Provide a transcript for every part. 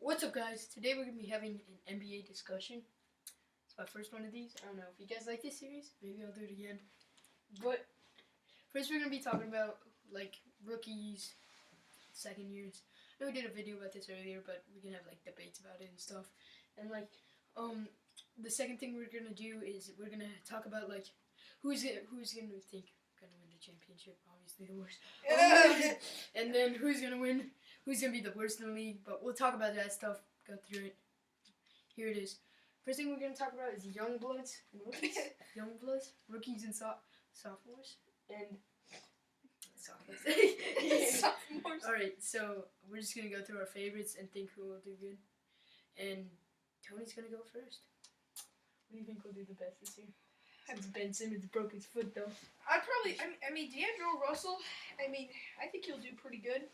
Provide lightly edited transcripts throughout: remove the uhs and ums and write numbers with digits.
What's up, guys? Today we're gonna be having an NBA discussion. It's my first one of these. I don't know if you guys like this series. Maybe I'll do it again. But first, we're gonna be talking about like rookies, second years. I know we did a video about this earlier, but we can have like debates about it and stuff. And the second thing we're gonna do is we're gonna talk about like who's gonna think gonna win the championship. Obviously, the worst. And then who's gonna win? Who's gonna be the worst in the league? But we'll talk about that stuff. Go through it. Here it is. First thing we're gonna talk about is young bloods and rookies. Young bloods, rookies and sophomores, and sophomores. Sophomores. All right, so we're just gonna go through our favorites and think who will do good. And Tony's gonna go first. What do you think will do the best this year? Since Ben Simmons broke his foot, though. I mean, D'Angelo Russell, I think he'll do pretty good.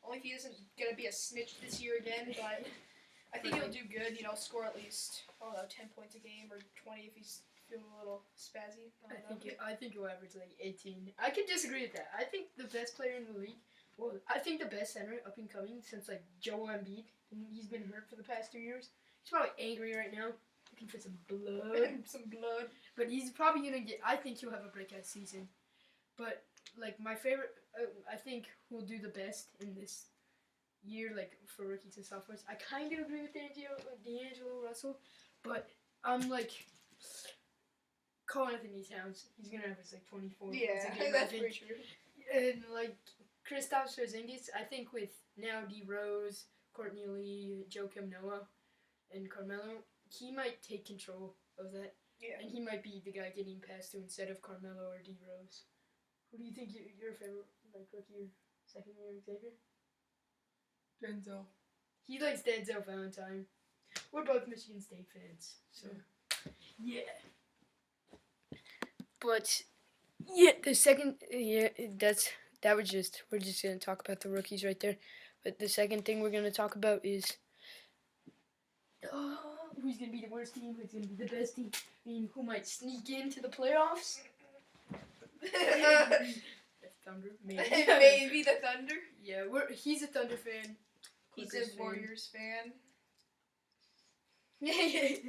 Only if he isn't going to be a snitch this year again, but I think he'll do good, score at least, 10 points a game or 20 if he's feeling a little spazzy. I think he'll average like 18. I can disagree with that. I think the best player in the league, I think the best center up and coming since like Joel Embiid, and he's been hurt for the past 2 years. He's probably angry right now, looking for some blood. But he's probably gonna get. I think he'll have a breakout season. But like my favorite, I think who'll do the best in this year, like for rookies and sophomores. I kind of agree with D'Angelo Russell, but I'm like Karl Anthony Towns. He's gonna average like 24 points a game. That's pretty true. And like Kristaps Porzingis, I think with now D Rose, Courtney Lee, Joakim Noah, and Carmelo, he might take control of that. Yeah. And he might be the guy getting passed to instead of Carmelo or D Rose. Who do you think your favorite like rookie or second year Xavier? Denzel. He likes Denzel Valentine. We're both Michigan State fans, so yeah. But yeah, the second we're just gonna talk about the rookies right there. But the second thing we're gonna talk about is who's gonna be the worst team, who's gonna be the best team, who might sneak into the playoffs. That's Thunder, maybe. Maybe the Thunder. Yeah, he's a Thunder fan. He's Clippers a Warriors fan. They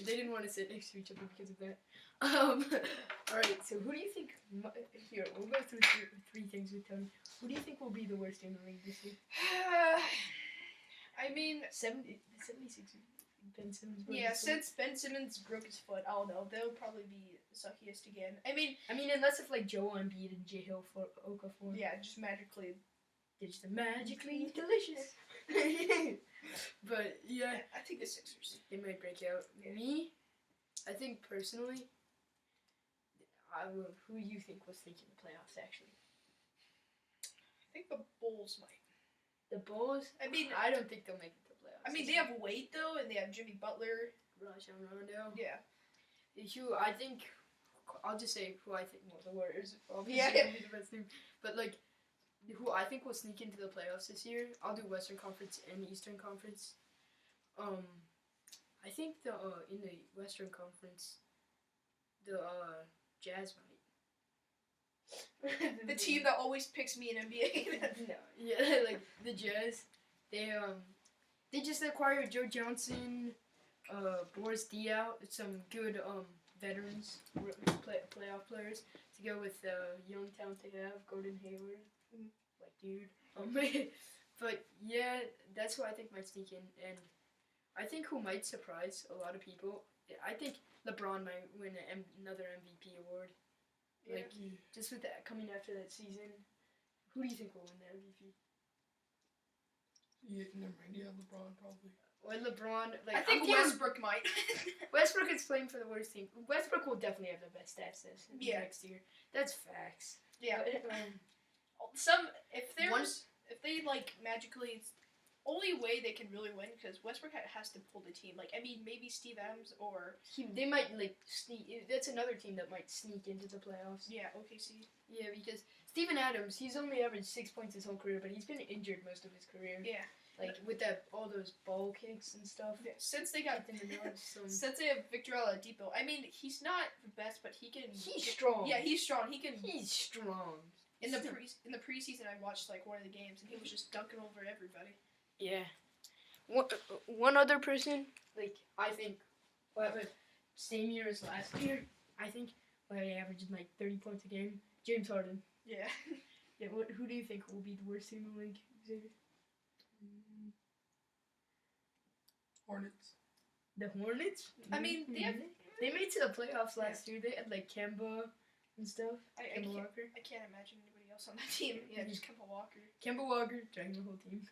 didn't want to sit next to each other because of that. Alright, so who do you think... Here, we'll go through three things with Tony. Who do you think will be the worst in the league this year? I mean... 76 Ben Simmons. Since Ben Simmons broke his foot, I don't know. They'll probably be the suckiest again. I mean, unless if like Joel Embiid and J Hill for Okafor. yeah, just magically. It's magically delicious. But yeah, I think the Sixers. they might break out. Me, I think personally, who you think was thinking the playoffs actually? I think the Bulls might. The Bulls? I mean, I don't think they'll make it to the playoffs. I mean, they have Wade though, and they have Jimmy Butler. Rajon Rondo. Yeah. I think I'll just say who I think. Well, the Warriors obviously Yeah. will be the best team, but like who I think will sneak into the playoffs this year. I'll do Western Conference and Eastern Conference. I think in the Western Conference, the Jazz might. The team that always picks me in NBA. No, yeah, like the Jazz. They just acquired Joe Johnson, Boris Diaw, some good veterans, playoff players to go with the young talent they have, Gordon Hayward, like dude. But yeah, that's who I think might sneak in, and I think who might surprise a lot of people. I think LeBron might win another MVP award. Like just with that coming after that season, who do you think will win the MVP? Yeah, never mind. Yeah, LeBron probably. Or LeBron, like I think Westbrook might. Westbrook is playing for the worst team. Westbrook will definitely have the best stats next year. That's facts. Yeah. But, If they like magically, it's only way they can really win because Westbrook has to pull the team. Like I mean, maybe Steve Adams or they might like sneak. That's another team that might sneak into the playoffs. yeah, OKC. Yeah, because Steven Adams, he's only averaged 6 points his whole career, but he's been injured most of his career. Yeah. Like with all those ball kicks and stuff. Yeah. Since they got Since they have Victor Oladipo, I mean, he's not the best, but he can. He's strong. Yeah, he's strong. He's strong. In the preseason, I watched like one of the games, and he was just dunking over everybody. Yeah, one other person, like, I think, will have a same year as last year. I think will have averaging like 30 points a game. James Harden. Yeah. Yeah. Who do you think will be the worst team in the league? Xavier? Hornets. The Hornets. I mean, they have. They made to the playoffs last year. They had like Kemba and stuff. Kemba Walker. I can't imagine anybody else on that team. Yeah, just Kemba Walker. Kemba Walker, dragging the whole team.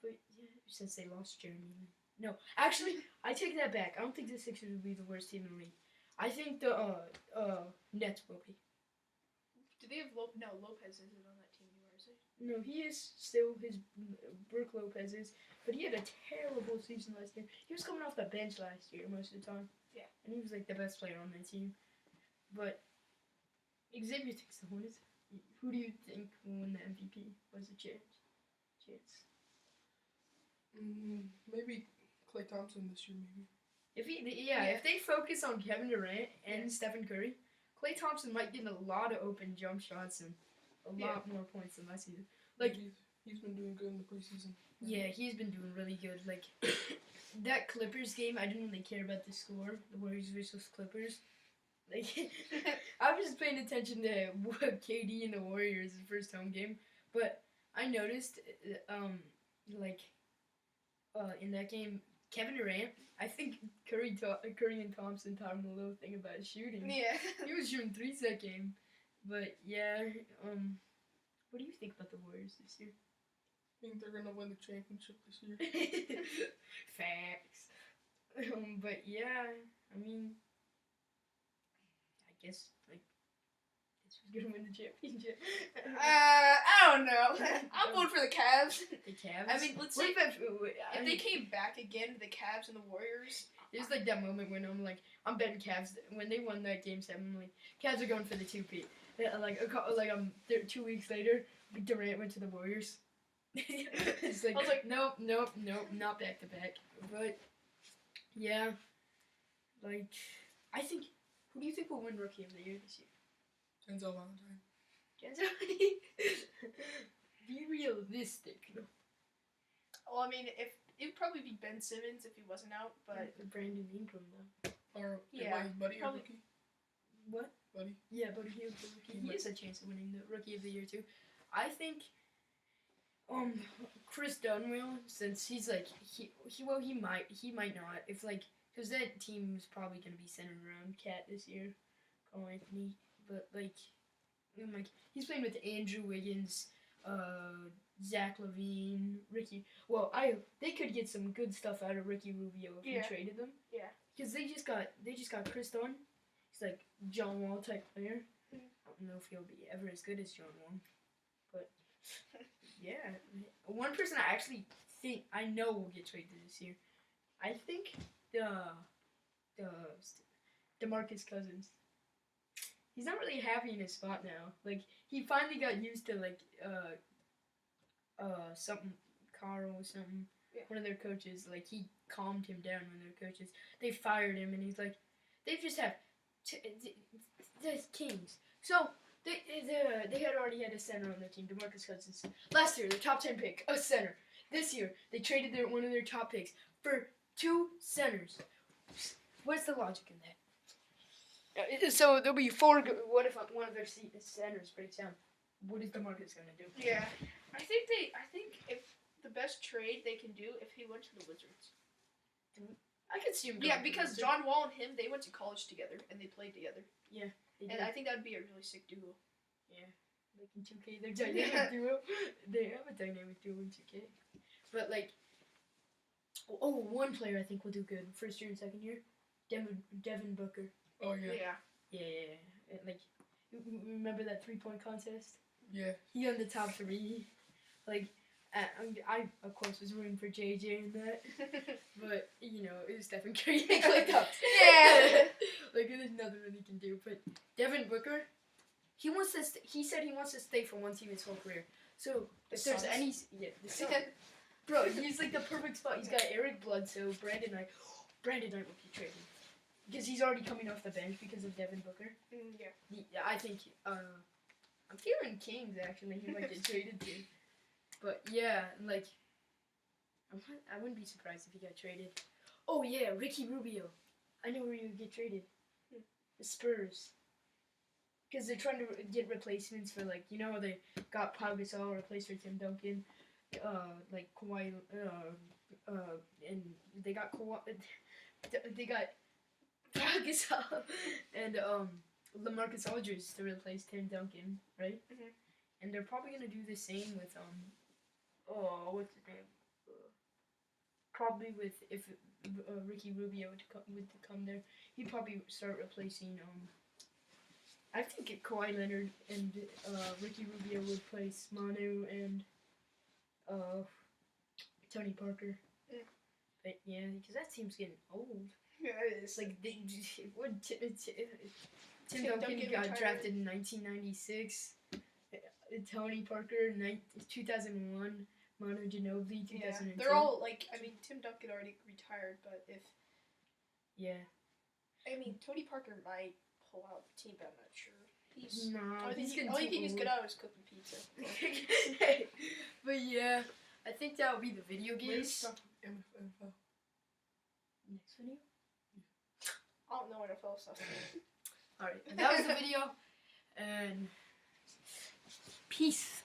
But yeah, since they lost Jeremy Lin. No, actually, I take that back. I don't think the Sixers will be the worst team in the league. I think the Nets will be. Do they have Lopez isn't on that team anymore, is he? No, he is still his Brook Lopez is, but he had a terrible season last year. He was coming off the bench last year most of the time. Yeah. And he was like the best player on that team. But Xavier thinks the Hornets. Who do you think will win the MVP? What's the chance? Maybe Klay Thompson this year, maybe. If they focus on Kevin Durant and Stephen Curry, Klay Thompson might get a lot of open jump shots and a lot more points than last season. Like he's been doing good in the preseason. Yeah, he's been doing really good. Like that Clippers game, I didn't really care about the score. The Warriors versus Clippers. Like I was just paying attention to KD and the Warriors' first home game, but I noticed, in that game, Kevin Durant. I think Curry and Thompson taught him a little thing about shooting. Yeah. He was shooting threes that game, but yeah. What do you think about the Warriors this year? I think they're gonna win the championship this year. Facts. But yeah, I mean, I guess who's gonna win the championship? I don't know. I'm voting for the Cavs. The Cavs. I mean, let's What say if if they came back again, the Cavs and the Warriors. There's like that moment when I'm betting Cavs when they won that game 7. I'm like, Cavs are going for the 2-peat. 2 weeks later, Durant went to the Warriors. It's like, I was like, nope, not back to back. But yeah, like I think, who do you think will win Rookie of the Year this year? Denzel Valentine. Be realistic. Well, I mean, it would probably be Ben Simmons if he wasn't out, but Brandon Ingram though. Or Yeah, his buddy probably. or rookie? What? Buddy. Yeah, but he was the rookie. He has a chance of winning the Rookie of the Year too. I think Chris Dunn will, since he's like he might not, if like, because that team's probably gonna be centered around Cat this year, Carl Anthony, but like he's playing with Andrew Wiggins, Zach LaVine, Ricky. Well, they could get some good stuff out of Ricky Rubio if we traded them. Yeah. Because they just got Chris Dunn. He's like John Wall type player. I don't know if he'll be ever as good as John Wall, but yeah. One person I actually think I know will get traded this year. I think DeMarcus Cousins. He's not really happy in his spot now. Like he finally got used to something Carl or something. Yeah. One of their coaches, like he calmed him down. One of their coaches, they fired him, and he's like, they just have the Kings. So they had already had a center on their team, DeMarcus Cousins. Last year, their top 10 pick, a center. This year, they traded one of their top picks for 2 centers. What's the logic in that? So there'll be 4. What if one of their centers breaks down? What is DeMarcus gonna do? Yeah, I think if the best trade they can do if he went to the Wizards. I could see him. Yeah, because John Wall and him, they went to college together and they played together. Yeah. And I think that would be a really sick duo. Yeah. Like in 2K, they're dynamic duo. They have a dynamic duo in 2K. But like, one player I think will do good. First year and second year, Devin Booker. Oh yeah. Yeah. Like, remember that 3-point contest? Yeah. He on the top 3. Like, I of course was rooting for JJ in that, but it was Stephen Curry and Klay Thompson. Yeah. Like there's nothing that he can do. But Devin Booker, he said he wants to stay for one team his whole career. So if there's any, the Suns. Bro, he's like the perfect spot. He's got Eric Bledsoe, Brandon Knight. Brandon Knight will be traded because he's already coming off the bench because of Devin Booker. Yeah. I think I'm feeling Kings actually. He might get traded too. But yeah, like I wouldn't be surprised if he got traded. Oh yeah, Ricky Rubio. I know where he would get traded. The Spurs. Because they're trying to get replacements for, like, you know how they got Pau Gasol replaced for Tim Duncan, like Kawhi, and they got they got Pau Gasol and LaMarcus Aldridge to replace Tim Duncan, right? Mhm. And they're probably gonna do the same with what's his name? Probably with if Ricky Rubio would come there, he'd probably start replacing I think Kawhi Leonard and Ricky Rubio would replace Manu and Tony Parker. Mm. But yeah, because that team's getting old. Yeah, it It's is. like Tim Tim Duncan Duncan got retired. drafted in 1996. Tony Parker 2001. Manu Ginobili 2002. Yeah, they're all like. I mean, Tim Duncan already retired, but if Yeah. I mean Tony Parker might pull out the team, but I'm not sure. He's No, only getting thing too he's old. good at is cooking pizza. But yeah, I think that would be the video Maybe games. stop NFL. Next video. I don't know NFL stuff. All right, that was the video, and peace.